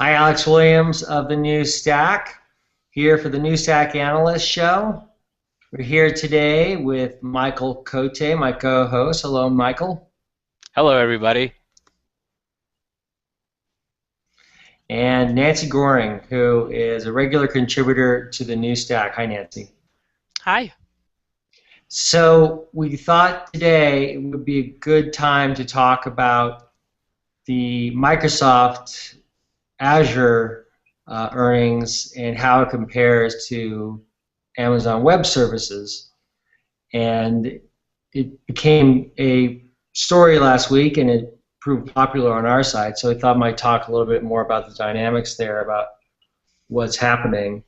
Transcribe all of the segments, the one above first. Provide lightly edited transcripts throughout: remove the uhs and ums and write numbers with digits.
Hi, Alex Williams of the New Stack, here for the New Stack Analyst Show. We're here today with Michael Coté, my co-host. Hello, Michael. Hello, everybody. And Nancy Gohring, who is a regular contributor to the New Stack. Hi, Nancy. Hi. So we thought today it would be a good time to talk about the Microsoft Azure earnings and how it compares to Amazon Web Services. And it became a story last week, and it proved popular on our side. So I thought I might talk a little bit more about the dynamics there, about what's happening.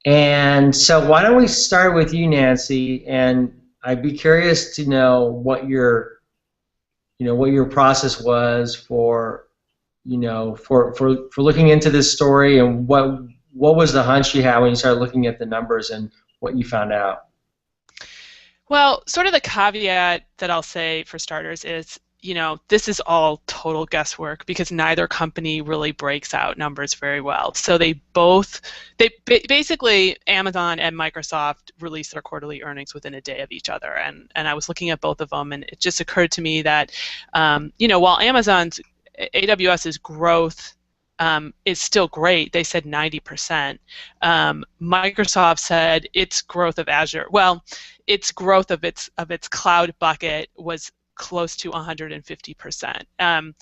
And so why don't we start with you, Nancy? And I'd be curious to know what your process was for looking into this story, and what was the hunch you had when you started looking at the numbers and what you found out. Well, sort of the caveat that I'll say for starters is, this is all total guesswork because neither company really breaks out numbers very well. So basically, Amazon and Microsoft release their quarterly earnings within a day of each other. And I was looking at both of them, and it just occurred to me that, while AWS's growth is still great. They said 90%. Microsoft said its growth of Azure, its growth of its cloud bucket was close to 150%.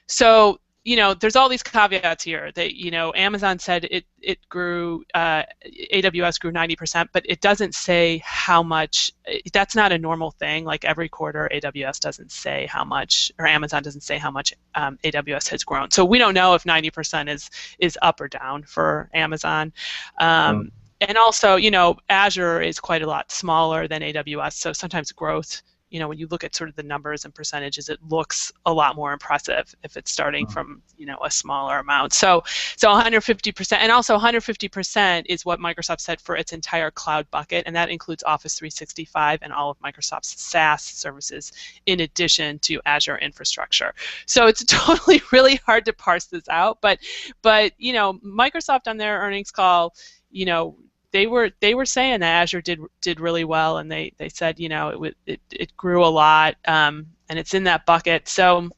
So there's all these caveats here. That Amazon said it grew, AWS grew 90%, but it doesn't say how much. That's not a normal thing. Like every quarter, AWS doesn't say how much, or Amazon doesn't say how much AWS has grown. So we don't know if 90% is up or down for Amazon. And also, Azure is quite a lot smaller than AWS, so sometimes growth, when you look at sort of the numbers and percentages, it looks a lot more impressive if it's starting from, a smaller amount. So 150%, and also 150% is what Microsoft said for its entire cloud bucket, and that includes Office 365 and all of Microsoft's SaaS services in addition to Azure infrastructure. So it's totally really hard to parse this out, but Microsoft on their earnings call, they were saying that Azure did really well, and they said it grew a lot, and it's in that bucket. So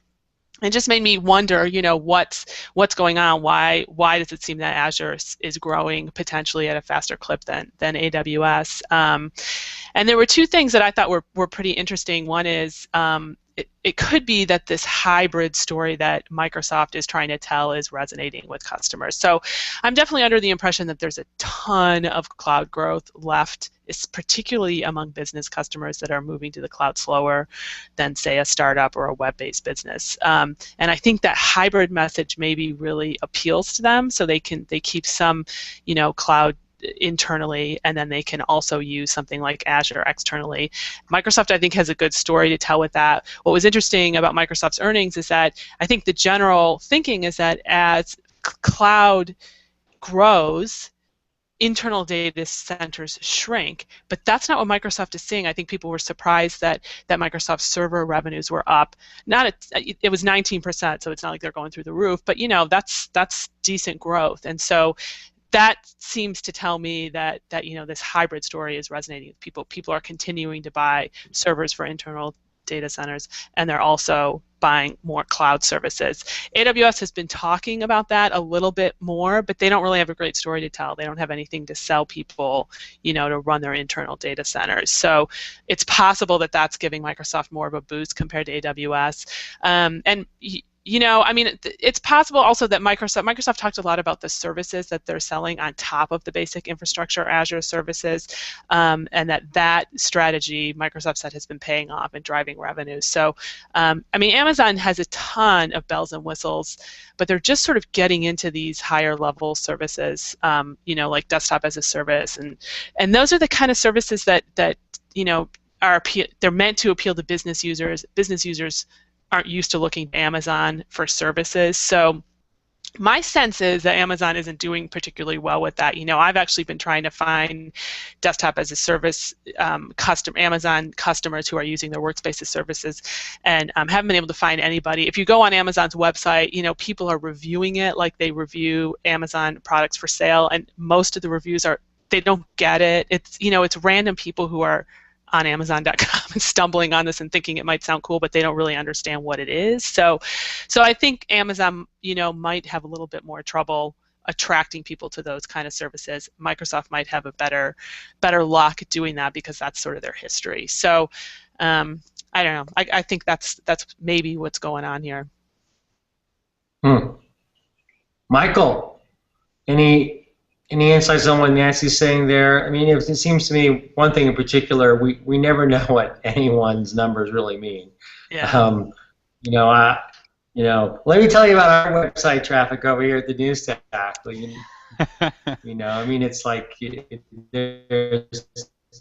it just made me wonder, what's going on? Why does it seem that Azure is growing potentially at a faster clip than AWS? And there were two things that I thought were pretty interesting. One is it could be that this hybrid story that Microsoft is trying to tell is resonating with customers. So I'm definitely under the impression that there's a ton of cloud growth left, particularly among business customers that are moving to the cloud slower than, say, a startup or a web-based business. And I think that hybrid message maybe really appeals to them, so they keep some, cloud internally, and then they can also use something like Azure externally. Microsoft, I think, has a good story to tell with that. What was interesting about Microsoft's earnings is that I think the general thinking is that as cloud grows, internal data centers shrink, but that's not what Microsoft is seeing. I think people were surprised that Microsoft server revenues were up. It was 19%, so it's not like they're going through the roof, but that's decent growth. And so that seems to tell me that this hybrid story is resonating with people. People are continuing to buy servers for internal data centers, and they're also buying more cloud services. AWS has been talking about that a little bit more, but they don't really have a great story to tell. They don't have anything to sell people, to run their internal data centers. So it's possible that that's giving Microsoft more of a boost compared to AWS. It's possible also that Microsoft talked a lot about the services that they're selling on top of the basic infrastructure Azure services, and that strategy, Microsoft said, has been paying off and driving revenue. So, Amazon has a ton of bells and whistles, but they're just sort of getting into these higher level services, like desktop as a service, and those are the kind of services that they're meant to appeal to business users. Business users aren't used to looking to Amazon for services. So My sense is that Amazon isn't doing particularly well with that. I've actually been trying to find desktop as a service Amazon customers who are using their workspace as services, and haven't been able to find anybody. If you go on Amazon's website, people are reviewing it like they review Amazon products for sale, and most of the reviews are they don't get it. It's random people who are on Amazon.com and stumbling on this and thinking it might sound cool, but they don't really understand what it is. So I think Amazon, might have a little bit more trouble attracting people to those kind of services. Microsoft might have a better luck doing that because that's sort of their history. So I don't know. I think that's maybe what's going on here. Michael, any insights on what Nancy's saying there? I mean, it seems to me one thing in particular, we never know what anyone's numbers really mean. Yeah. Let me tell you about our website traffic over here at the News Tech. I mean, it's like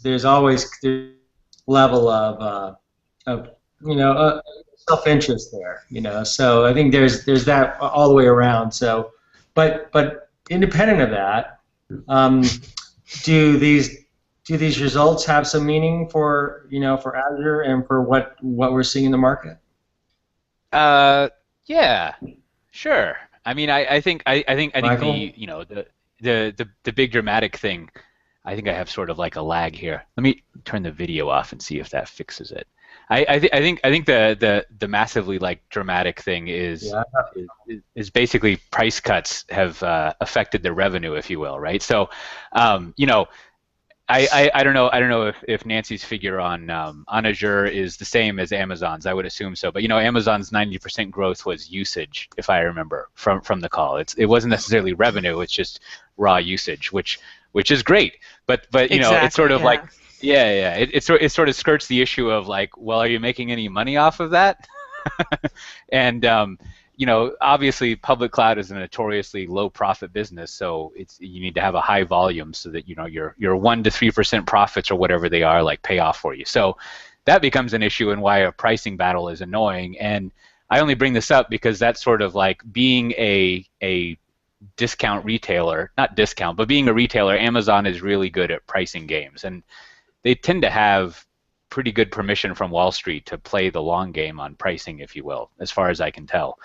there's always level of self-interest there. So I think there's that all the way around. So, but independent of that, do these results have some meaning for for Azure and for what we're seeing in the market? Yeah, sure. I mean, I think Michael? the big dramatic thing. I think I have sort of like a lag here. Let me turn the video off and see if that fixes it. I think the massively like dramatic thing is basically price cuts have affected the revenue, if you will, right? So, I don't know if Nancy's figure on Azure is the same as Amazon's. I would assume so, but Amazon's 90% growth was usage, if I remember from the call. It wasn't necessarily revenue; it's just raw usage, which is great. But Exactly, it's sort of like it sort of skirts the issue of like, well, are you making any money off of that? And obviously public cloud is a notoriously low profit business, so you need to have a high volume so that your 1% to 3% profits or whatever they are like pay off for you. So that becomes an issue and why a pricing battle is annoying. And I only bring this up because that's sort of like being a discount retailer, not discount, but being a retailer. Amazon is really good at pricing games, and they tend to have pretty good permission from Wall Street to play the long game on pricing, if you will, as far as I can tell.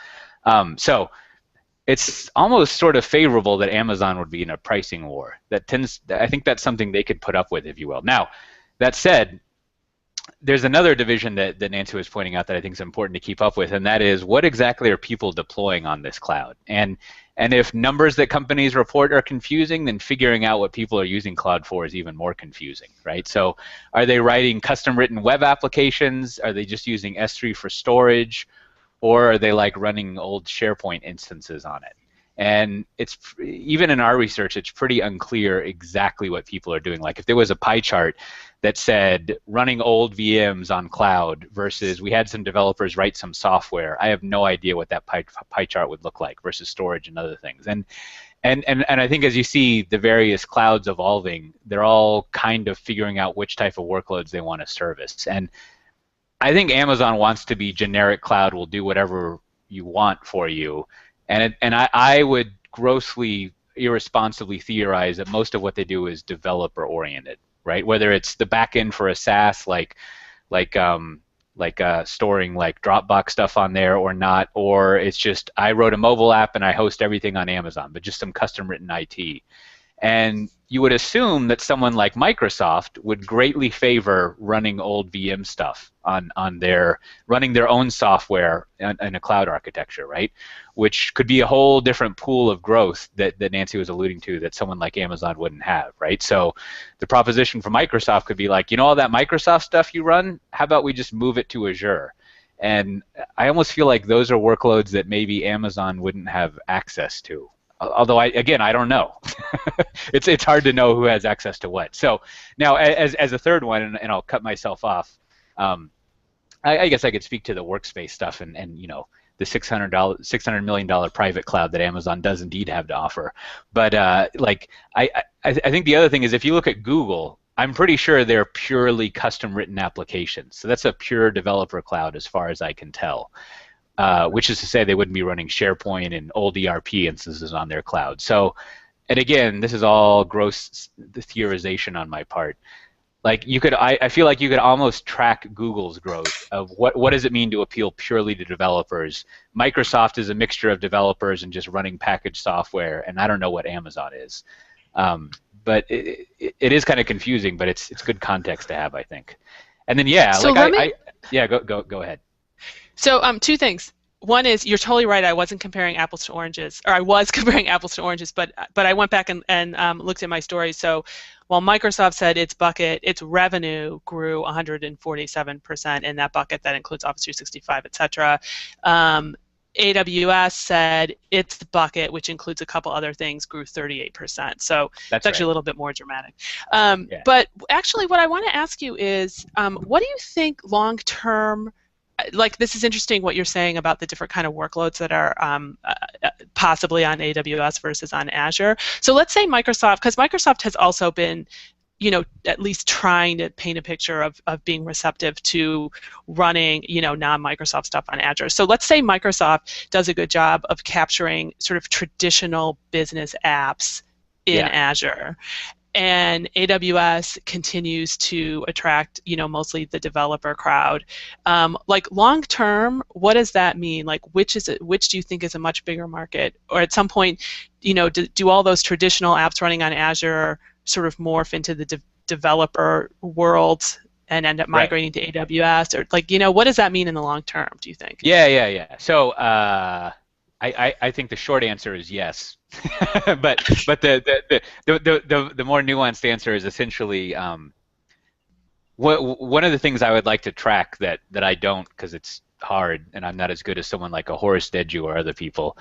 So it's almost sort of favorable that Amazon would be in a pricing war. I think that's something they could put up with, if you will. Now, that said, there's another division that Nancy was pointing out that I think is important to keep up with, and that is what exactly are people deploying on this cloud? And if numbers that companies report are confusing, then figuring out what people are using cloud for is even more confusing, right? So are they writing custom-written web applications? Are they just using S3 for storage? Or are they like running old SharePoint instances on it? And it's even in our research, it's pretty unclear exactly what people are doing. Like if there was a pie chart that said running old VMs on cloud versus we had some developers write some software, I have no idea what that pie chart would look like versus storage and other things. And I think as you see the various clouds evolving, they're all kind of figuring out which type of workloads they want to service. And I think Amazon wants to be generic cloud, will do whatever you want for you. And I would grossly, irresponsibly theorize that most of what they do is developer oriented, right? Whether it's the backend for a SaaS like storing like Dropbox stuff on there or not, or it's just I wrote a mobile app and I host everything on Amazon, but just some custom written IT. And you would assume that someone like Microsoft would greatly favor running old VM stuff on running their own software in a cloud architecture, right? Which could be a whole different pool of growth that Nancy was alluding to that someone like Amazon wouldn't have, right? So the proposition for Microsoft could be like, all that Microsoft stuff you run, how about we just move it to Azure? And I almost feel like those are workloads that maybe Amazon wouldn't have access to. Although I don't know. It's hard to know who has access to what. So now as a third one, and I'll cut myself off, I guess I could speak to the workspace stuff and the $600 million private cloud that Amazon does indeed have to offer. But I think the other thing is if you look at Google, I'm pretty sure they're purely custom written applications. So that's a pure developer cloud as far as I can tell. which is to say they wouldn't be running SharePoint and old ERP instances on their cloud. So, and again, this is all gross theorization on my part. Like I feel like you could almost track Google's growth of what does it mean to appeal purely to developers. Microsoft is a mixture of developers and just running packaged software, and I don't know what Amazon is. But it is kind of confusing, but it's good context to have, I think. And then yeah, so go ahead. So two things. One is you're totally right. I wasn't comparing apples to oranges, or I was comparing apples to oranges, but I went back and looked at my stories. So while Microsoft said its revenue grew 147% in that bucket, that includes Office 365, etc. AWS said its bucket, which includes a couple other things, grew 38%. So it's actually a little bit more dramatic. Yeah. But actually, what I want to ask you is, what do you think long-term? Like, this is interesting what you're saying about the different kind of workloads that are possibly on AWS versus on Azure. So let's say Microsoft, because Microsoft has also been, at least trying to paint a picture of being receptive to running, non-Microsoft stuff on Azure. So let's say Microsoft does a good job of capturing sort of traditional business apps in Azure. And AWS continues to attract, mostly the developer crowd. Like long term, what does that mean? Like, which do you think is a much bigger market? Or at some point, do all those traditional apps running on Azure sort of morph into the developer world and end up migrating to AWS? Or like, what does that mean in the long term, do you think? Yeah. So I think the short answer is yes. but the more nuanced answer is essentially one of the things I would like to track that I don't, because it's hard and I'm not as good as someone like a Horace Deju or other people,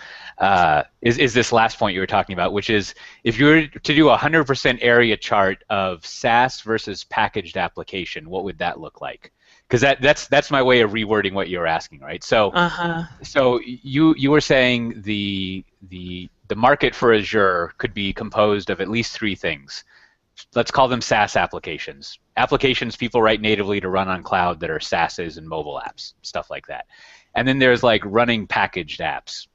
is this last point you were talking about, which is if you were to do a 100% area chart of SaaS versus packaged application, what would that look like? Because that's my way of rewording what you're asking, right? So so you were saying the market for Azure could be composed of at least three things. Let's call them SaaS applications. Applications people write natively to run on cloud that are SaaSes and mobile apps, stuff like that. And then there's like running packaged apps.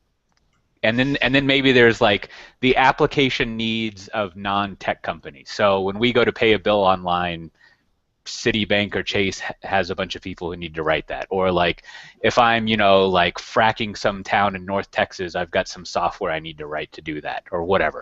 And then maybe there's like the application needs of non-tech companies. So when we go to pay a bill online, Citibank or Chase has a bunch of people who need to write that. Or like if I'm, like fracking some town in North Texas, I've got some software I need to write to do that, or whatever,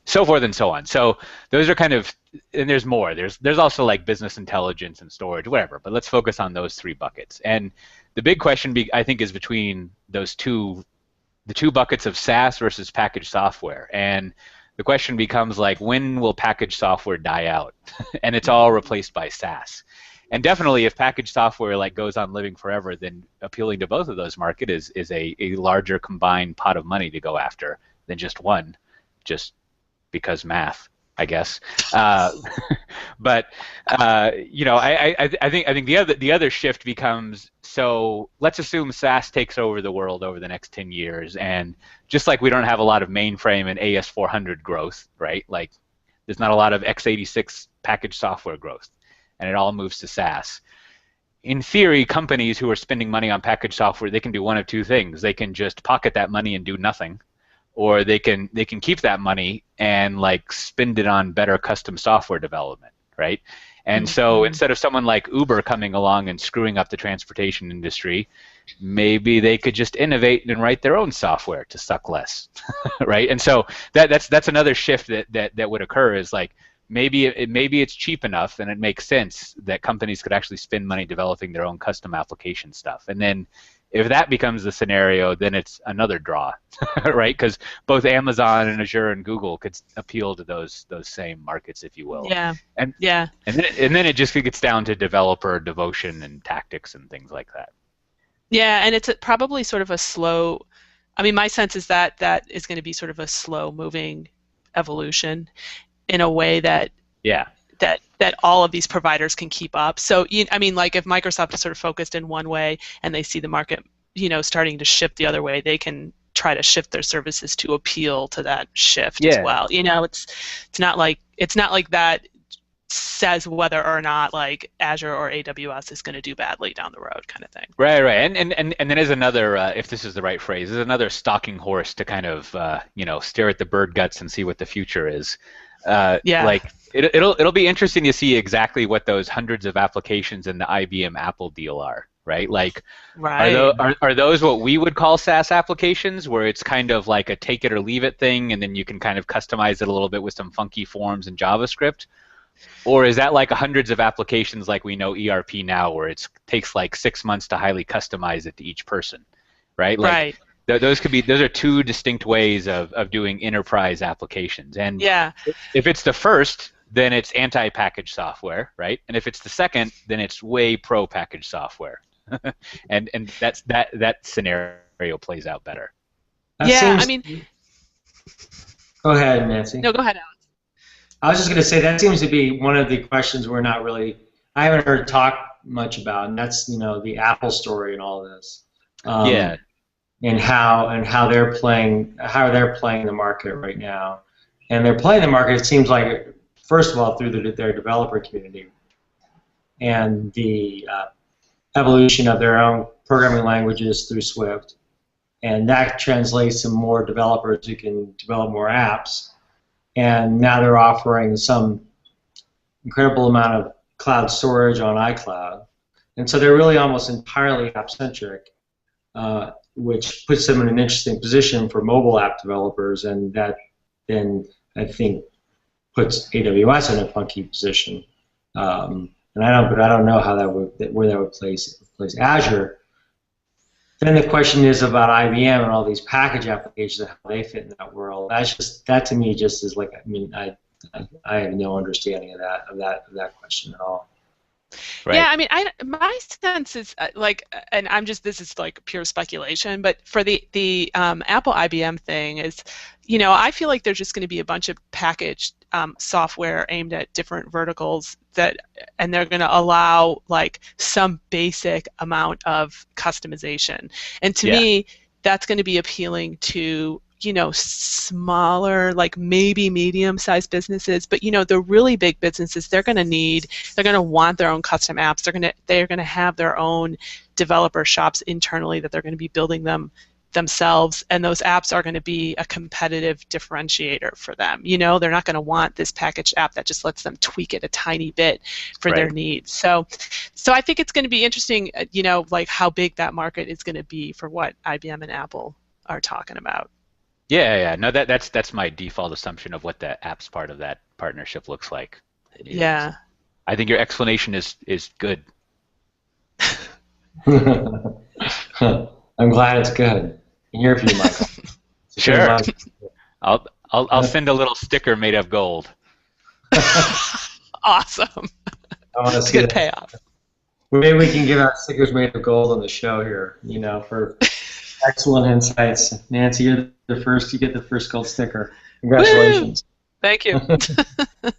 so forth and so on. So those are kind of, and there's more. There's also like business intelligence and storage, whatever. But let's focus on those three buckets. And the big question, I think, is between the two buckets of SaaS versus packaged software. And the question becomes like, when will packaged software die out? And it's all replaced by SaaS. And definitely, if packaged software like goes on living forever, then appealing to both of those markets is a larger combined pot of money to go after than just one, just because math, I guess. But I think the other shift becomes, so let's assume SaaS takes over the world over the next 10 years, and just like we don't have a lot of mainframe and AS400 growth, right? Like there's not a lot of x86 packaged software growth, and it all moves to SaaS. In theory, companies who are spending money on packaged software, they can do one of two things. They can just pocket that money and do nothing, or they can keep that money and like spend it on better custom software development, right? And so instead of someone like Uber coming along and screwing up the transportation industry, maybe they could just innovate and write their own software to suck less, right? And so that's another shift that would occur, is like maybe it's cheap enough and it makes sense that companies could actually spend money developing their own custom application stuff. And then if that becomes the scenario, then it's another draw, right? Because both Amazon and Azure and Google could appeal to those same markets, if you will. Yeah. And yeah. And then it just gets down to developer devotion and tactics and things like that. Yeah, and it's probably sort of a slow. I mean, my sense is that is going to be sort of a slow-moving evolution, in a way that that all of these providers can keep up. So, I mean, like if Microsoft is sort of focused in one way and they see the market, starting to shift the other way, they can try to shift their services to appeal to that shift as well. It's not like that says whether or not like Azure or AWS is going to do badly down the road, kind of thing. Right, right, and then there's another, if this is the right phrase, there's another stalking horse to kind of stare at the bird guts and see what the future is. Yeah. Like it'll be interesting to see exactly what those hundreds of applications in the IBM Apple deal are, right? Like, Right. are those what we would call SaaS applications, where it's kind of like a take it or leave it thing, and then you can kind of customize it a little bit with some funky forms and JavaScript? Or is that like hundreds of applications like we know ERP now, where it takes like 6 months to highly customize it to each person, right? Like, Right. those are two distinct ways of doing enterprise applications. And Yeah. if it's the first, then it's anti-packaged software, right? And if it's the second, then it's way pro-packaged software. and that scenario plays out better. Yeah, I mean, Go ahead, Nancy. no, go ahead, Alex. I was just going to say that seems to be one of the questions we're not really, I haven't heard talk much about, and that's the Apple story and all this. Yeah. And how they're playing the market right now, and they're playing the market. It seems like, first of all, through their developer community and the evolution of their own programming languages through Swift, and that translates to more developers who can develop more apps. And now they're offering some incredible amount of cloud storage on iCloud. And so they're really almost entirely app-centric, which puts them in an interesting position for mobile app developers, and that then, I think, puts AWS in a funky position. And I don't know how where that would place Azure. Then the question is about IBM and all these package applications and how they fit in that world. That to me just is like, I have no understanding of that question at all. Right. Yeah, I mean, my sense is and this is like pure speculation, but for the Apple IBM thing is, I feel like there's just going to be a bunch of packaged software aimed at different verticals and they're going to allow like some basic amount of customization. And to me, that's going to be appealing to smaller, like maybe medium-sized businesses, but the really big businesses, they're going to want their own custom apps. They're going to have their own developer shops internally that they're going to be building themselves, and those apps are going to be a competitive differentiator for them. They're not going to want this packaged app that just lets them tweak it a tiny bit for their needs. So I think it's going to be interesting, like how big that market is going to be for what IBM and Apple are talking about. Yeah. No, that's my default assumption of what the apps part of that partnership looks like. Yeah. I think your explanation is good. I'm glad it's good. I'm here for you, Michael. Sure. I'll send a little sticker made of gold. Awesome. I want to That's see a good that. payoff. Maybe we can give out stickers made of gold on the show here, for excellent insights. Nancy, you're the first. You get the first gold sticker. Congratulations. Woo! Thank you.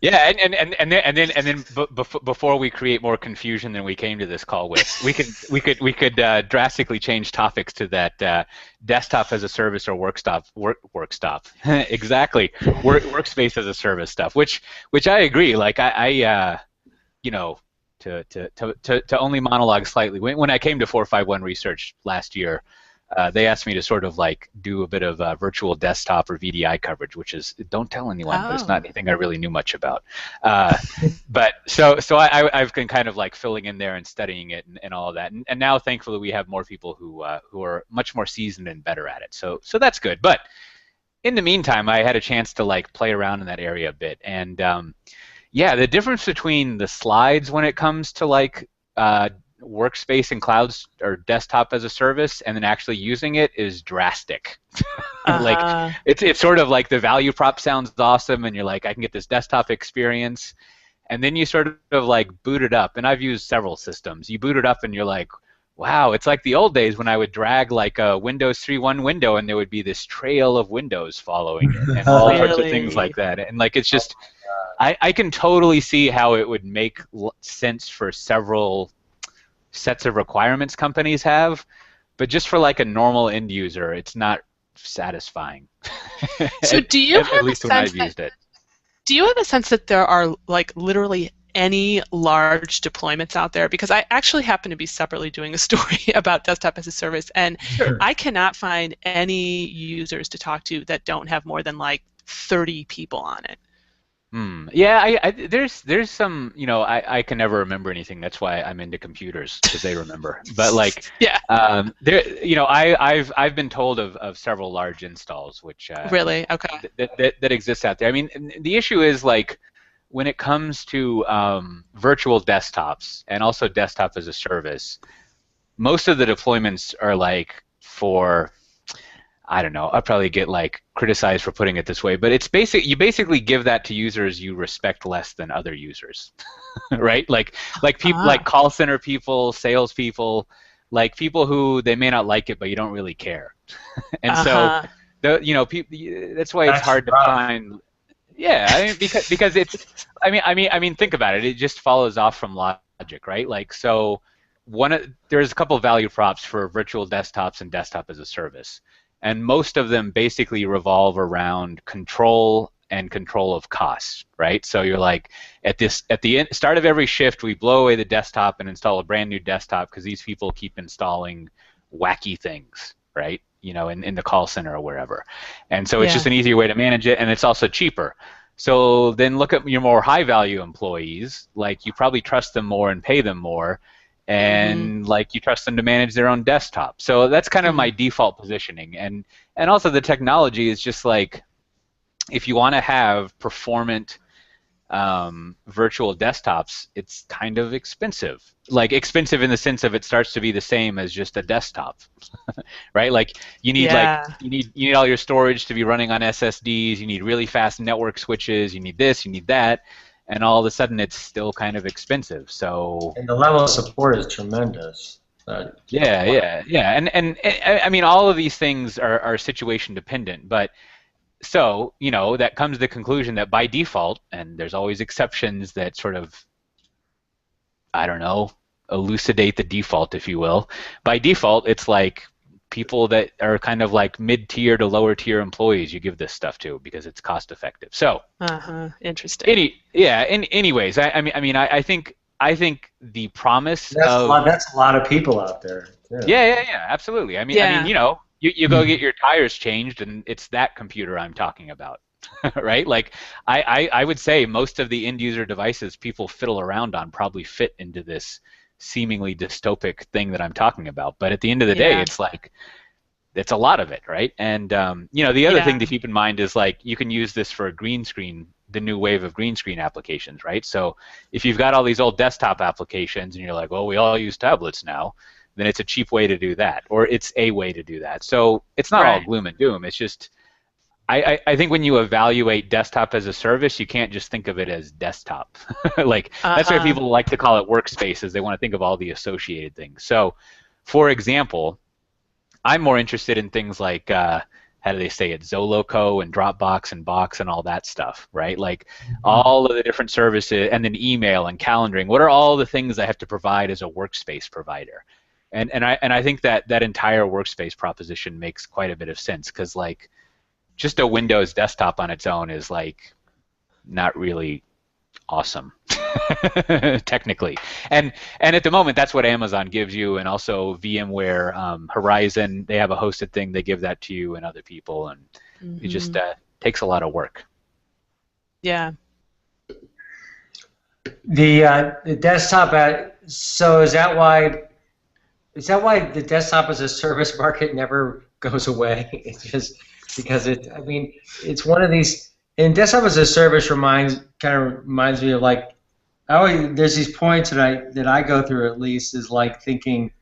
Yeah, and then before we create more confusion than we came to this call with, we could drastically change topics to that desktop as a service or workspace as a service stuff, which I agree. Like to only monologue slightly. When I came to 451 Research last year, they asked me to sort of like do a bit of virtual desktop or VDI coverage, which is, don't tell anyone, but it's not anything I really knew much about. But so I've been kind of like filling in there and studying it and all of that. And now thankfully we have more people who are much more seasoned and better at it. So that's good. But in the meantime, I had a chance to like play around in that area a bit. And the difference between the slides when it comes to like workspace and clouds or desktop as a service and then actually using it is drastic. Like it's sort of like the value prop sounds awesome and you're like, I can get this desktop experience, and then you sort of like boot it up, and I've used several systems. You boot it up and you're like, wow, it's like the old days when I would drag like a Windows 3.1 window and there would be this trail of windows following it and all sorts of things like that. And like it's just, I can totally see how it would make sense for several sets of requirements companies have, but just for like a normal end user, it's not satisfying. So do you have at least a when sense I've used it. Do you have a sense that there are like literally any large deployments out there, because I actually happen to be separately doing a story about desktop as a service, and Sure. I cannot find any users to talk to that don't have more than like 30 people on it. Yeah, there's some, I can never remember anything. That's why I'm into computers, because they remember. But like, Yeah. I've been told of several large installs which Really? Okay. that exists out there. I mean, the issue is like when it comes to virtual desktops and also desktop as a service, most of the deployments are like for, I don't know, I'll probably get like criticized for putting it this way, but it's you basically give that to users you respect less than other users, right? Like people, like call center people, sales people, like people who they may not like it, but you don't really care. And so, that's why it's hard to find. Yeah, I mean, because it's, I mean, think about it. It just follows off from logic, right? Like, so there's a couple of value props for virtual desktops and desktop as a service. And most of them basically revolve around control and control of costs, right? So you're like, at the start of every shift, we blow away the desktop and install a brand new desktop because these people keep installing wacky things, right? In the call center or wherever. And so it's just an easier way to manage it, and it's also cheaper. So then look at your more high-value employees, like you probably trust them more and pay them more, and like you trust them to manage their own desktop. So that's kind of my default positioning. And also the technology is just like, if you want to have performant virtual desktops, it's kind of expensive. Like expensive in the sense of it starts to be the same as just a desktop, right? Like you need you need all your storage to be running on SSDs. You need really fast network switches. You need this. You need that. And all of a sudden, it's still kind of expensive. So. And the level of support is tremendous. Yeah. And I mean, all of these things are situation dependent, but. So, that comes to the conclusion that by default, and there's always exceptions that sort of, I don't know, elucidate the default, if you will. By default, it's like people that are kind of like mid-tier to lower-tier employees you give this stuff to because it's cost-effective. So, interesting. Anyways, I think the promise that's a lot of people out there. Yeah, absolutely. I mean, you go get your tires changed, and it's that computer I'm talking about, right? Like, I would say most of the end-user devices people fiddle around on probably fit into this seemingly dystopic thing that I'm talking about. But at the end of the day, it's like, it's a lot of it, right? And, the other thing to keep in mind is, like, you can use this for a green screen, the new wave of green screen applications, right? So if you've got all these old desktop applications and you're like, well, we all use tablets now, then it's a cheap way to do that, or it's a way to do that. So it's not all gloom and doom. It's just, I think when you evaluate desktop as a service, you can't just think of it as desktop. Like, that's why people like to call it workspaces. They want to think of all the associated things. So, for example, I'm more interested in things like, how do they say it, Zoloco and Dropbox and Box and all that stuff, right? Like all of the different services, and then email and calendaring. What are all the things I have to provide as a workspace provider? And I think that entire workspace proposition makes quite a bit of sense, because like just a Windows desktop on its own is like not really awesome technically. And at the moment, that's what Amazon gives you, and also VMware, Horizon, they have a hosted thing, they give that to you and other people, and it just takes a lot of work. Yeah. The desktop so is that why the desktop as a service market never goes away? It's just because it's one of these, and desktop as a service kind of reminds me of like, there's these points that I go through, at least, is like thinking,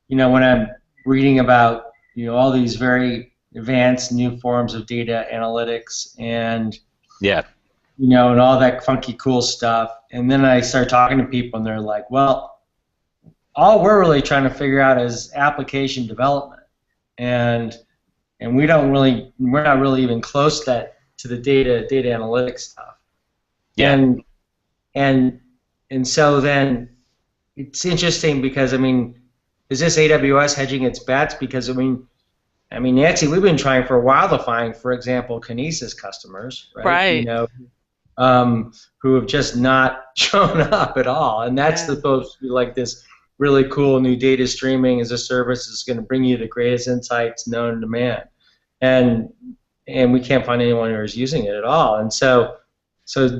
when I'm reading about all these very advanced new forms of data analytics and and all that funky cool stuff, and then I start talking to people and they're like, well, all we're really trying to figure out is application development, and we're not really even close to the data analytics stuff. And so then it's interesting because is this AWS hedging its bets? Because Nancy, we've been trying for a while to find, for example, Kinesis customers, right? who have just not shown up at all. And that's supposed to be like this really cool new data streaming as a service is going to bring you the greatest insights known to man. And we can't find anyone who is using it at all. And so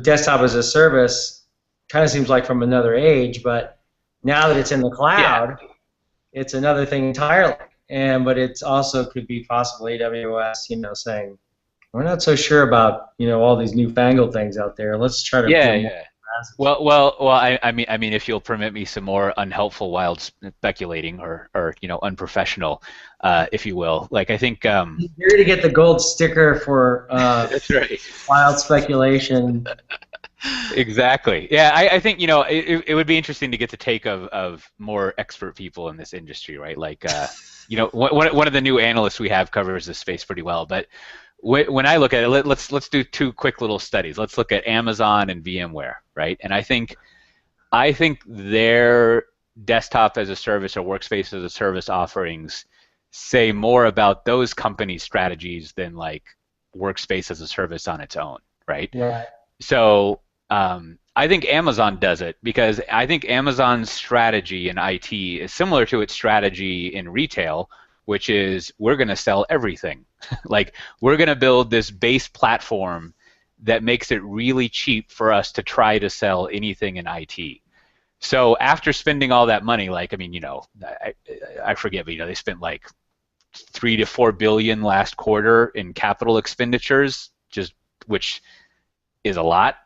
desktop as a service kind of seems like from another age, but now that it's in the cloud, it's another thing entirely. But it's also could be possibly AWS, saying, we're not so sure about, all these newfangled things out there. Let's try to Well, I mean, if you'll permit me some more unhelpful, wild speculating, or unprofessional, if you will. Like I think you're to get the gold sticker for that's right. Wild speculation. Exactly. Yeah, I think it would be interesting to get the take of more expert people in this industry, right? Like one of the new analysts we have covers this space pretty well, but. When I look at it, let's do two quick little studies. Let's look at Amazon and VMware, right? And I think their desktop as a service or workspace as a service offerings say more about those companies' strategies than like workspace as a service on its own, right? Yeah. So I think Amazon does it because I think Amazon's strategy in IT is similar to its strategy in retail, which is we're going to sell everything. Like we're going to build this base platform that makes it really cheap for us to try to sell anything in IT. So after spending all that money, like, I mean, I forget, but they spent like 3 to 4 billion last quarter in capital expenditures, which is a lot.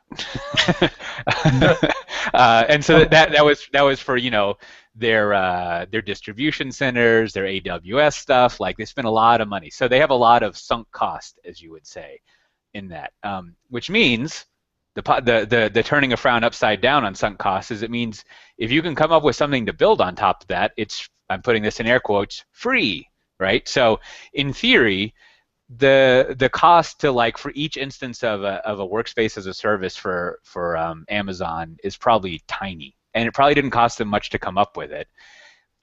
And so that was for their distribution centers, their AWS stuff. Like they spend a lot of money, so they have a lot of sunk cost, as you would say, in that. Which means the turning a frown upside down on sunk costs is it means if you can come up with something to build on top of that, it's, I'm putting this in air quotes, free, right? So in theory, the cost to like for each instance of a workspace as a service for Amazon is probably tiny. And it probably didn't cost them much to come up with it.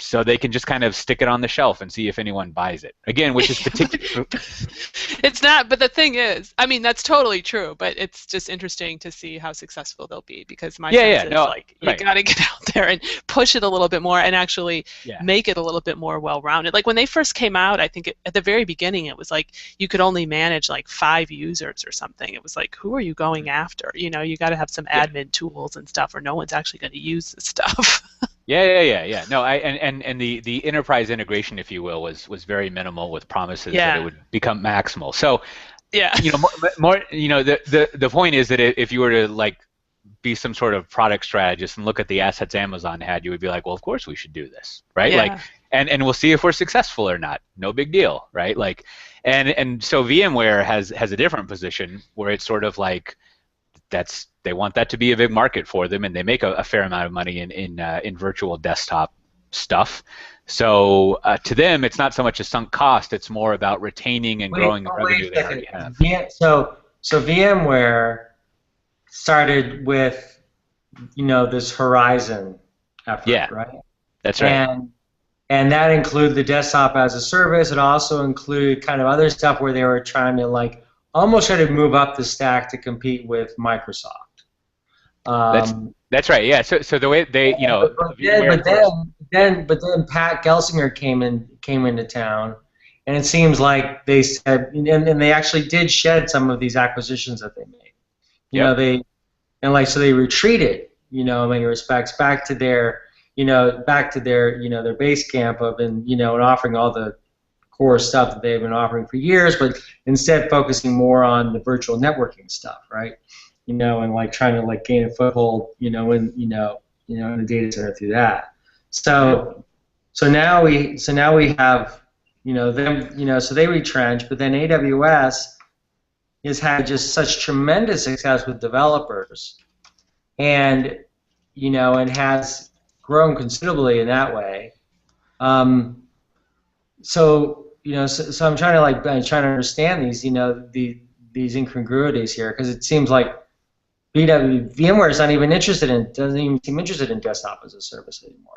So they can just kind of stick it on the shelf and see if anyone buys it. Again, which is particularly... It's not, but the thing is, I mean, that's totally true, but it's just interesting to see how successful they'll be because my sense is like, you got to get out there and push it a little bit more and actually make it a little bit more well-rounded. Like when they first came out, I think at the very beginning, it was like you could only manage like 5 users or something. It was like, who are you going after? You got to have some admin tools and stuff or no one's actually going to use this stuff. Yeah. No, and the enterprise integration, if you will, was very minimal with promises that it would become maximal. So, more the point is that if you were to like be some sort of product strategist and look at the assets Amazon had, you would be like, well, of course we should do this, right? Yeah. Like, and we'll see if we're successful or not. No big deal, right? Like, and so VMware has a different position where it's sort of like they want that to be a big market for them, and they make a fair amount of money in virtual desktop stuff. So to them, it's not so much a sunk cost; it's more about retaining and growing the revenue they already have. So VMware started with this Horizon effort, right? That's right. And that included the desktop as a service. It also included kind of other stuff where they were trying to like almost try to move up the stack to compete with Microsoft. That's right. Yeah. So the way they, but then Pat Gelsinger came into town, and it seems like they said, and they actually did shed some of these acquisitions that they made. So they retreated, in many respects, back to their their base camp of and offering all the core stuff that they've been offering for years, but instead focusing more on the virtual networking stuff, right? And like trying to like gain a foothold, in the data center through that. So now we have, them, so they retrench, but then AWS has had just such tremendous success with developers, and and has grown considerably in that way. So I'm trying to understand these, these incongruities here, because it seems like VMware is not even doesn't even seem interested in desktop as a service anymore.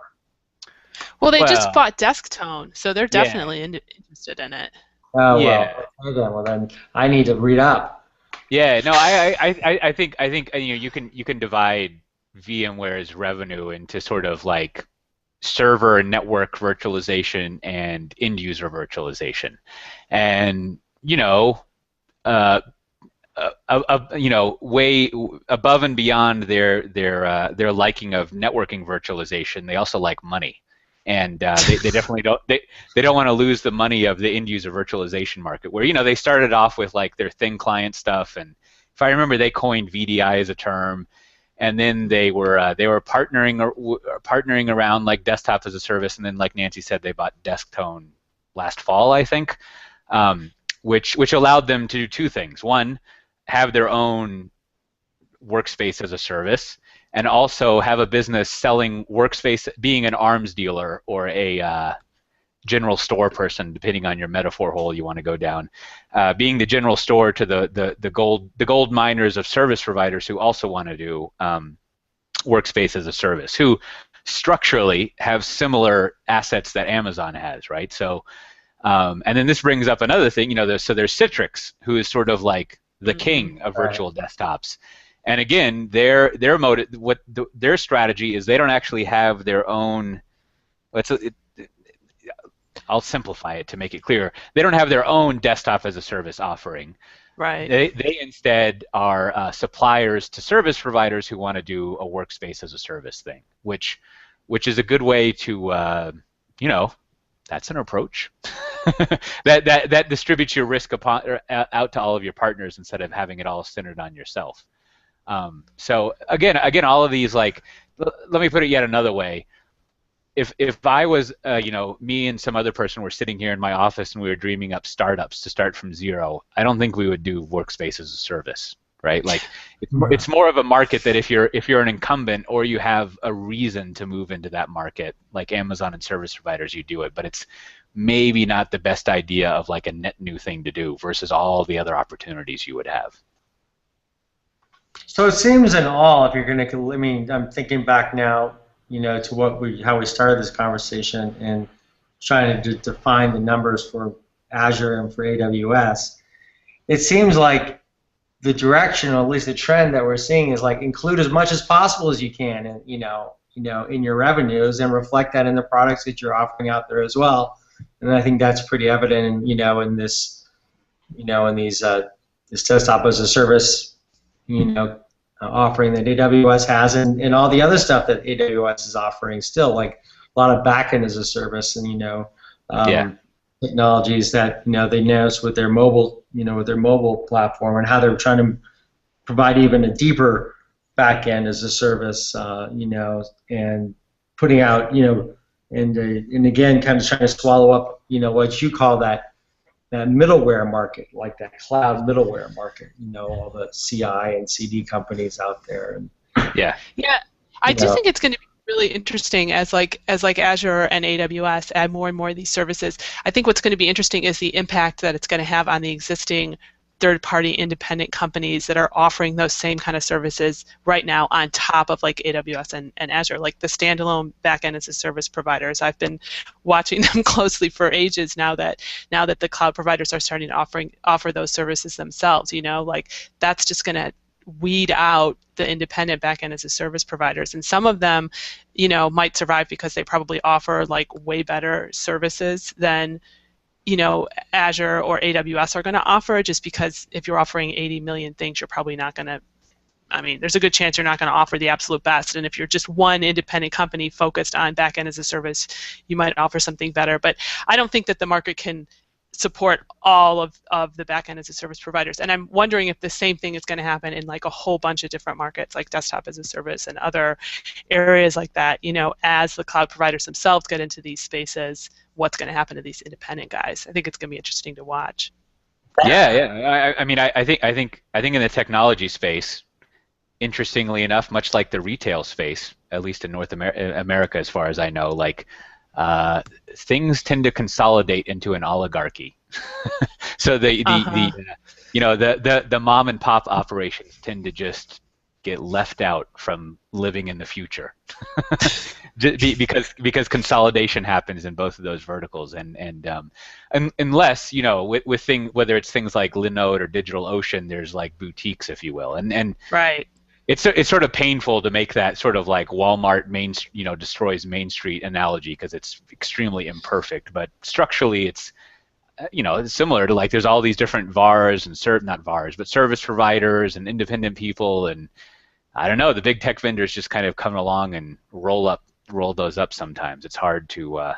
Well, they just bought Desktone, so they're definitely interested in it. Oh, well, then I need to read up. Yeah, no, I think you can divide VMware's revenue into sort of like server and network virtualization and end user virtualization, and uh, way above and beyond their liking of networking virtualization, they also like money, and they definitely they don't want to lose the money of the end user virtualization market, where they started off with like their thin client stuff, and if I remember, they coined VDI as a term, and then they were partnering around like desktop as a service, and then like Nancy said, they bought Desktone last fall, I think, which allowed them to do two things. One, have their own workspace as a service, and also have a business selling workspace, being an arms dealer or a general store person, depending on your metaphor hole you want to go down, being the general store to the gold miners of service providers who also want to do workspace as a service, who structurally have similar assets that Amazon has, right? So, and then this brings up another thing, there's Citrix, who is sort of like the king of virtual desktops. And again, their strategy is they don't actually have their own. I'll simplify it to make it clear. They don't have their own desktop as a service offering. Right. They instead are suppliers to service providers who want to do a workspace as a service thing, which is a good way to, that's an approach that distributes your risk out to all of your partners instead of having it all centered on yourself. So again, all of these, like, let me put it yet another way. If I was, me and some other person were sitting here in my office and we were dreaming up startups to start from zero, I don't think we would do workspace as a service, right? Like, it's more of a market that if you're an incumbent or you have a reason to move into that market, like Amazon and service providers, you do it. But it's maybe not the best idea of like a net new thing to do versus all the other opportunities you would have. So it seems in all, if you're going to, I mean, I'm thinking back now, to how we started this conversation and trying to define the numbers for Azure and for AWS. It seems like the direction, or at least the trend that we're seeing, is like include as much as possible as you can, and in your revenues, and reflect that in the products that you're offering out there as well. And I think that's pretty evident, in this, in these this desktop as a service, offering that AWS has, and all the other stuff that AWS is offering still, like a lot of backend as a service, and technologies that they announced with their mobile, platform, and how they're trying to provide even a deeper backend as a service, and putting out, and again, kind of trying to swallow up, what you call that middleware market, like that cloud middleware market, all the CI and CD companies out there. And, yeah, I do think it's going to be really interesting as Azure and AWS add more and more of these services. I think what's going to be interesting is the impact that it's going to have on the existing third-party independent companies that are offering those same kind of services right now on top of like AWS and Azure, like the standalone backend as a service providers. I've been watching them closely for ages now that the cloud providers are starting to offer those services themselves. Like, that's just going to weed out the independent backend as a service providers, and some of them, might survive because they probably offer like way better services than Azure or AWS are going to offer, just because if you're offering 80 million things, you're probably not going to, there's a good chance you're not going to offer the absolute best. And if you're just one independent company focused on backend as a service, you might offer something better. But I don't think that the market can support all of the backend as a service providers. And I'm wondering if the same thing is going to happen in like a whole bunch of different markets, like desktop as a service and other areas like that, as the cloud providers themselves get into these spaces. What's going to happen to these independent guys? I think it's going to be interesting to watch. Yeah. I think in the technology space, interestingly enough, much like the retail space, at least in North America, as far as I know, like things tend to consolidate into an oligarchy. So the mom and pop operations tend to just get left out from living in the future. because consolidation happens in both of those verticals, and unless, you know, with whether it's things like Linode or DigitalOcean, there's like boutiques, if you will, and Right. it's sort of painful to make that sort of like Walmart destroys Main Street analogy, because it's extremely imperfect, but structurally it's, you know, it's similar to, like, there's all these different VARs and not VARs, but service providers and independent people, and I don't know, the big tech vendors just kind of come along and roll those up sometimes. It's hard to I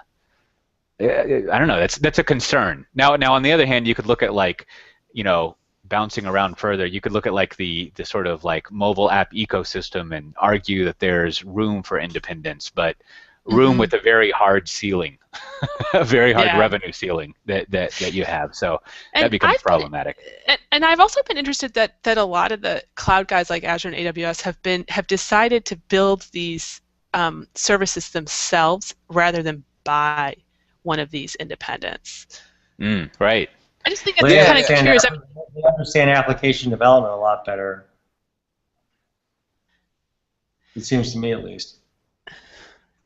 don't know, that's a concern. Now on the other hand, you could look at, like, you know, bouncing around further, you could look at like the sort of like mobile app ecosystem and argue that there's room for independence, but room with a very hard ceiling, a very hard revenue ceiling that you have. So that becomes problematic. And I've also been interested that a lot of the cloud guys like Azure and AWS have decided to build these services themselves rather than buy one of these independents. Right. I just think it's kind of curious. They understand application development a lot better. It seems to me, at least.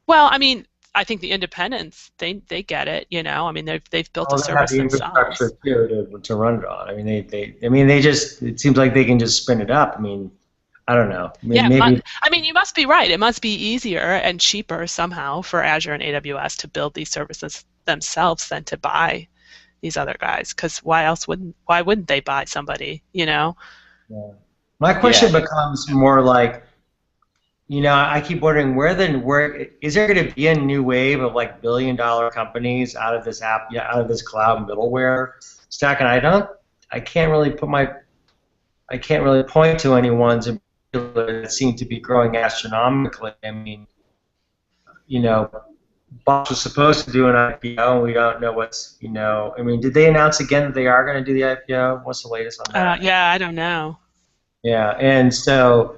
Well, I mean, I think the independents, they get it. You know, I mean, they've built a service they have the themselves. infrastructure too to run it on. I mean, they just, it seems like they can just spin it up. I mean, I don't know. I mean, maybe. I mean, you must be right. It must be easier and cheaper somehow for Azure and AWS to build these services themselves than to buy these other guys, because why wouldn't they buy somebody, you know? Yeah. My question becomes more like, you know, I keep wondering where is there going to be a new wave of like billion-dollar companies out of this out of this cloud middleware stack? And I can't really point to any ones in particular that seem to be growing astronomically. I mean, you know, Bosch was supposed to do an IPO, and we don't know what's, you know, I mean, did they announce again that they are going to do the IPO? What's the latest on that? Yeah, I don't know. Yeah, and so,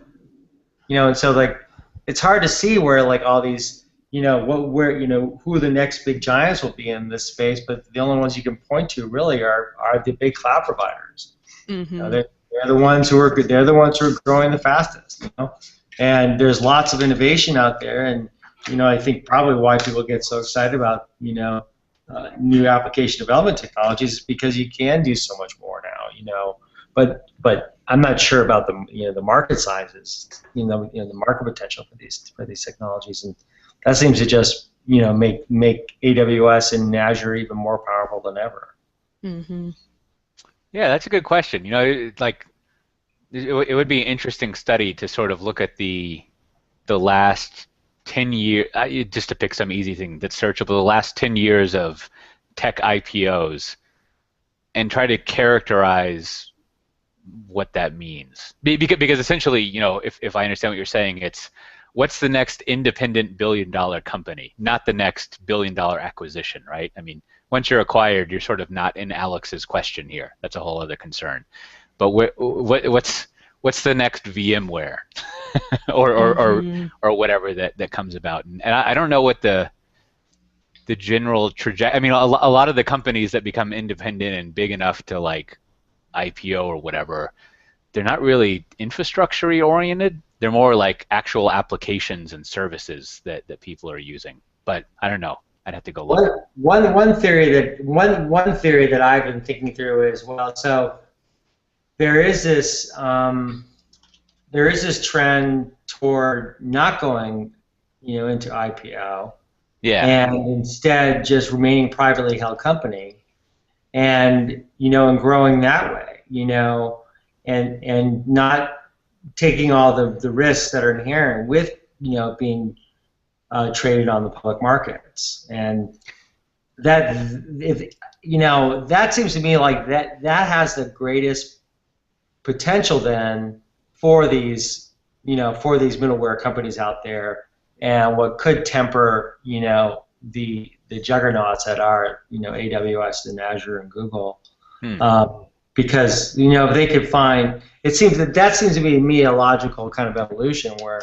you know, and so like, it's hard to see where like all these, you know, who the next big giants will be in this space, but the only ones you can point to really are the big cloud providers. You know, they're the ones who are growing the fastest, you know, and there's lots of innovation out there, and you know, I think probably why people get so excited about, you know, new application development technologies is because you can do so much more now, you know. But I'm not sure about the market sizes, you know, the market potential for these technologies, and that seems to just, you know, make AWS and Azure even more powerful than ever. Yeah, that's a good question. You know, like it would be an interesting study to sort of look at the last 10 years, just to pick some easy thing that's searchable, the last 10 years of tech IPOs, and try to characterize what that means. Because essentially, you know, if I understand what you're saying, it's what's the next independent billion-dollar company, not the next billion-dollar acquisition, right? I mean, once you're acquired, you're sort of not in Alex's question here. That's a whole other concern. But what's the next VMware or whatever that comes about? And I don't know what the general trajectory. I mean, a lot of the companies that become independent and big enough to like IPO or whatever, they're not really infrastructure oriented. They're more like actual applications and services that people are using. But I don't know. I'd have to go look. One theory that I've been thinking through as well. So there is this trend toward not going, you know, into IPO, and instead just remaining privately held company, and, you know, and growing that way, you know, and not taking all the risks that are inherent with, you know, being traded on the public markets. And that, you know, that seems to me like that has the greatest potential then for these, you know, for these middleware companies out there, and what could temper, you know, the juggernauts that are, you know, AWS and Azure and Google, because, you know, if they could find, it seems that seems to be to me a logical kind of evolution where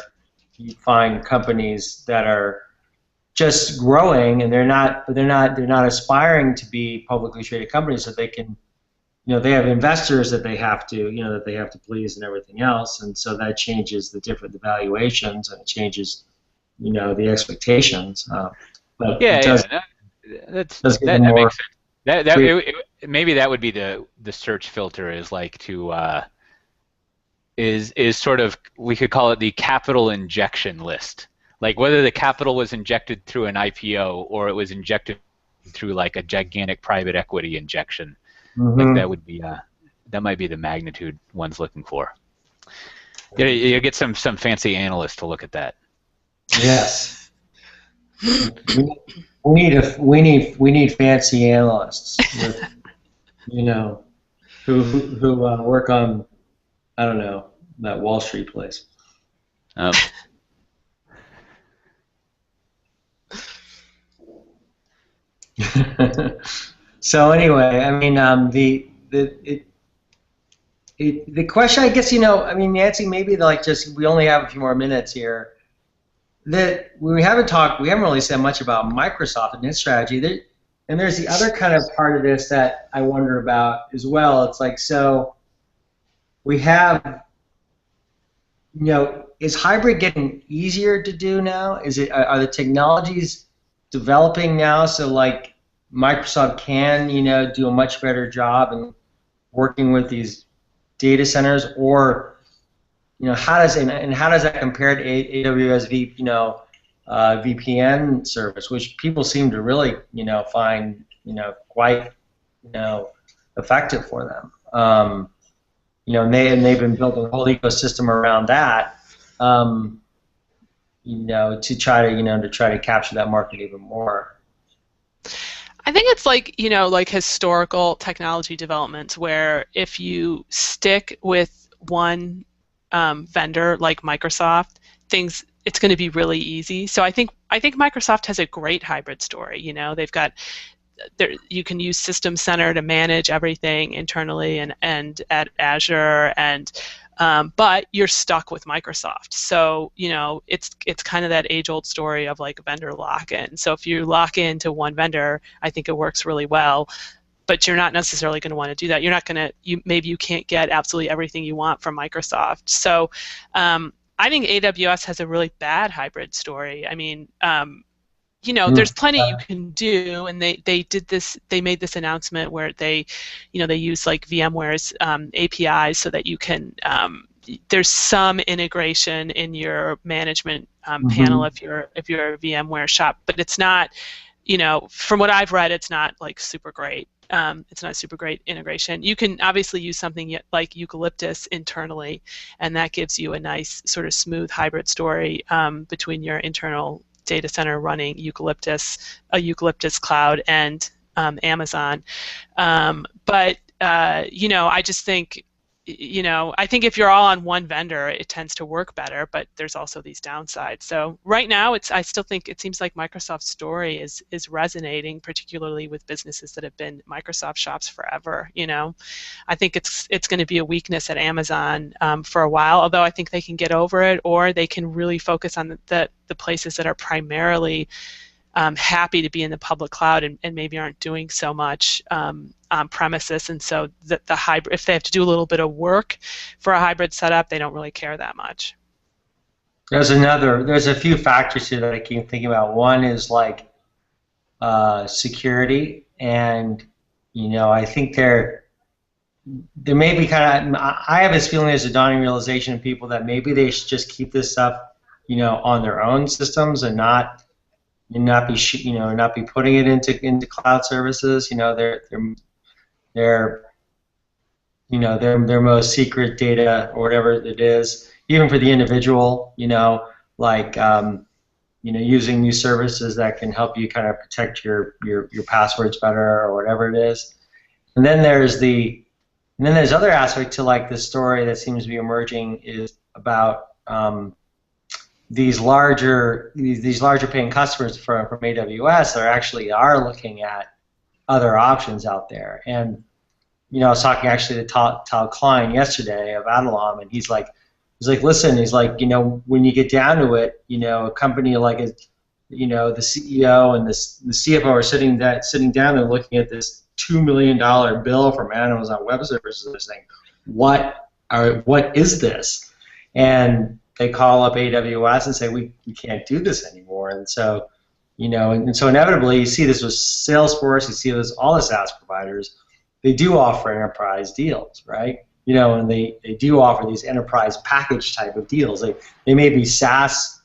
you find companies that are just growing and they're not aspiring to be publicly traded companies, so they can, they have investors that they have to, that they have to please and everything else, and so that changes the valuations, and it changes, the expectations. But it Yeah, does yeah. does give them That more makes sense. That creative. maybe that would be the search filter is like to is sort of, we could call it the capital injection list. Like whether the capital was injected through an IPO or it was injected through like a gigantic private equity injection. Like Hmm. that would be that might be the magnitude one's looking for. You get some fancy analyst to look at that. Yes, we need fancy analysts with who work on, I don't know, that Wall Street place. Um, So anyway, I mean, the question, I guess, I mean, Nancy, maybe like just we only have a few more minutes here. That we haven't really said much about Microsoft and its strategy. And there's the other kind of part of this that I wonder about as well. It's like, so we have, is hybrid getting easier to do now? Are the technologies developing now so like Microsoft can, do a much better job in working with these data centers, or how does that compare to AWS VPN service, which people seem to really find quite effective for them. And they've been building a whole ecosystem around that, to try to capture that market even more. I think it's like, like historical technology developments where if you stick with one vendor like Microsoft, it's going to be really easy. So I think Microsoft has a great hybrid story. They've got you can use System Center to manage everything internally and at Azure, and but you're stuck with Microsoft. So it's kind of that age-old story of like vendor lock-in. So if you lock into one vendor, I think it works really well. But you're not necessarily going to want to do that. You're not going to. Maybe you can't get absolutely everything you want from Microsoft. So I think AWS has a really bad hybrid story. I mean, there's plenty you can do, and they did this. They made this announcement where they use like VMware's APIs so that you can. There's some integration in your management panel if you're a VMware shop, but it's not. From what I've read, it's not like super great. It's not super great integration. You can obviously use something like Eucalyptus internally, and that gives you a nice sort of smooth hybrid story between your internal data center running a Eucalyptus cloud, and Amazon. But I just think, I think if you're all on one vendor, it tends to work better, but there's also these downsides. So right now, I still think it seems like Microsoft's story is resonating, particularly with businesses that have been Microsoft shops forever. I think it's going to be a weakness at Amazon for a while, although I think they can get over it, or they can really focus on the places that are primarily happy to be in the public cloud and maybe aren't doing so much on premises, and so the hybrid, if they have to do a little bit of work for a hybrid setup, they don't really care that much. There's a few factors here that I keep thinking about. One is like security, and I think there may be kind of, I have this feeling there's a dawning realization of people that maybe they should just keep this stuff on their own systems and not be putting it into cloud services. Their most secret data or whatever it is, even for the individual, like using new services that can help you kind of protect your passwords better or whatever it is. And then there's other aspect to like the story that seems to be emerging is about these larger paying customers from AWS are looking at other options out there. And I was talking actually to Tal Klein yesterday of Adalom, and he's like, listen, when you get down to it, a company like the CEO and the CFO are sitting down and looking at this $2 million bill from Amazon Web Services and they're saying, what is this? And they call up AWS and say, we can't do this anymore. And so, and so inevitably you see this with Salesforce, you see this all the SaaS providers, they do offer enterprise deals, right? And they do offer these enterprise package type of deals. They may be SaaS.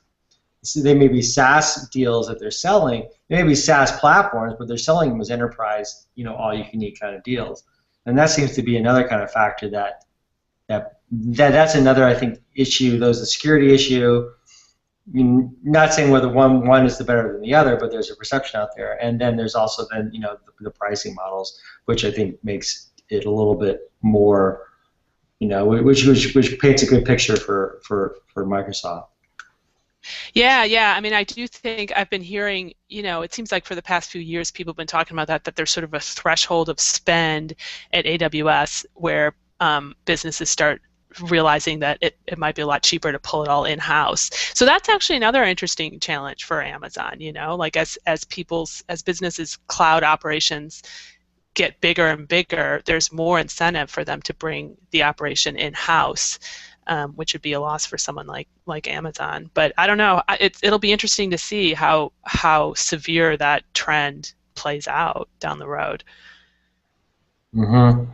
They may be SaaS deals that they're selling. They may be SaaS platforms, but they're selling them as enterprise, all-you-can-eat kind of deals. And that seems to be another kind of factor that's another, I think, issue. There's a security issue. Not saying whether one is the better than the other, but there's a perception out there. And then there's also the pricing models, which I think makes it a little bit more, which paints a good picture for Microsoft. Yeah. I mean, I do think I've been hearing, it seems like for the past few years people have been talking about that there's sort of a threshold of spend at AWS where businesses start realizing that it might be a lot cheaper to pull it all in-house. So that's actually another interesting challenge for Amazon, like as businesses' cloud operations get bigger and bigger, there's more incentive for them to bring the operation in-house. Which would be a loss for someone like Amazon. But I don't know. It'll be interesting to see how severe that trend plays out down the road. Mm-hmm.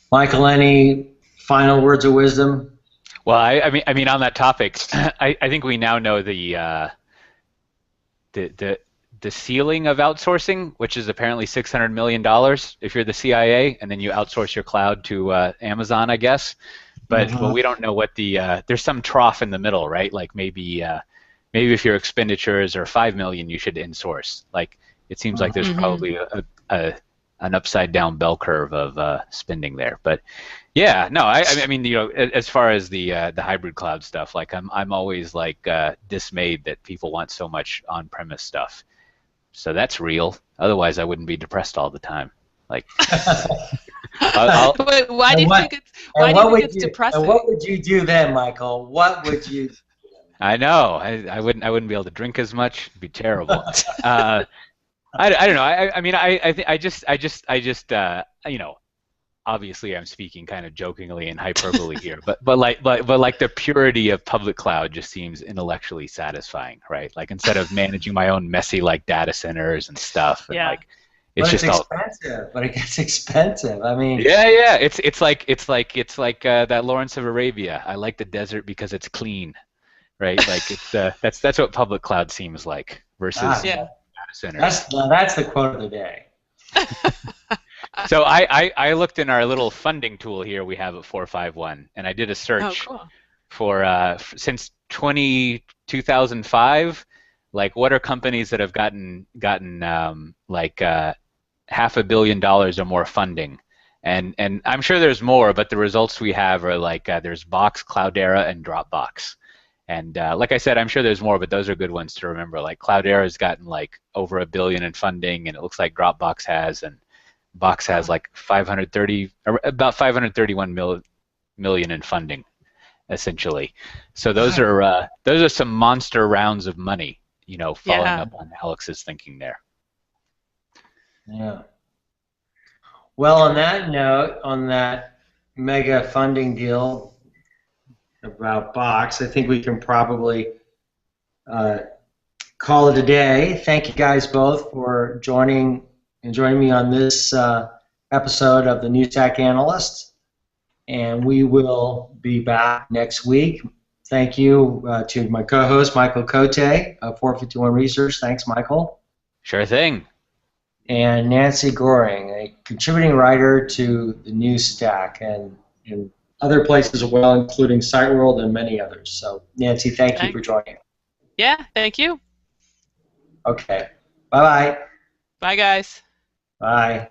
Michael, any final words of wisdom? Well, I mean, on that topic, I think we now know the ceiling of outsourcing, which is apparently $600 million if you're the CIA, and then you outsource your cloud to Amazon, I guess. But we don't know what there's some trough in the middle, right? Like maybe if your expenditures are $5 million, you should insource. Like it seems like there's probably an upside down bell curve of spending there. But yeah, no, I mean, as far as the hybrid cloud stuff, like I'm always like dismayed that people want so much on-premise stuff. So that's real. Otherwise, I wouldn't be depressed all the time. Like. But why do you think it's depressing? And what would you do then, Michael? What would you do? I know. I wouldn't be able to drink as much. It'd be terrible. I don't know. I mean, I just obviously I'm speaking kind of jokingly and hyperbole here, but like the purity of public cloud just seems intellectually satisfying, right? Like instead of managing my own messy like data centers and stuff, and like. It's just expensive, but it gets expensive. I mean, yeah. It's like that Lawrence of Arabia. I like the desert because it's clean, right? Like it's that's what public cloud seems like versus data center. That's the quote of the day. So I looked in our little funding tool here we have at 451, and I did a search for since 2005, like what are companies that have gotten $500 million or more funding, and I'm sure there's more, but the results we have are like there's Box, Cloudera, and Dropbox, and like I said, I'm sure there's more, but those are good ones to remember. Like Cloudera's gotten like over $1 billion in funding, and it looks like Dropbox has, and Box has like about 531 million in funding, essentially. So those are some monster rounds of money, following up on Alex's thinking there. Yeah. Well, on that note, on that mega funding deal about Box, I think we can probably call it a day. Thank you guys both for joining me on this episode of the New Tech Analyst, and we will be back next week. Thank you to my co-host, Michael Coté of 451 Research. Thanks, Michael. Sure thing. And Nancy Gohring, a contributing writer to the New Stack and in other places as well, including SiteWorld and many others. So, Nancy, thank you for joining. Yeah, thank you. Okay. Bye-bye. Bye, guys. Bye.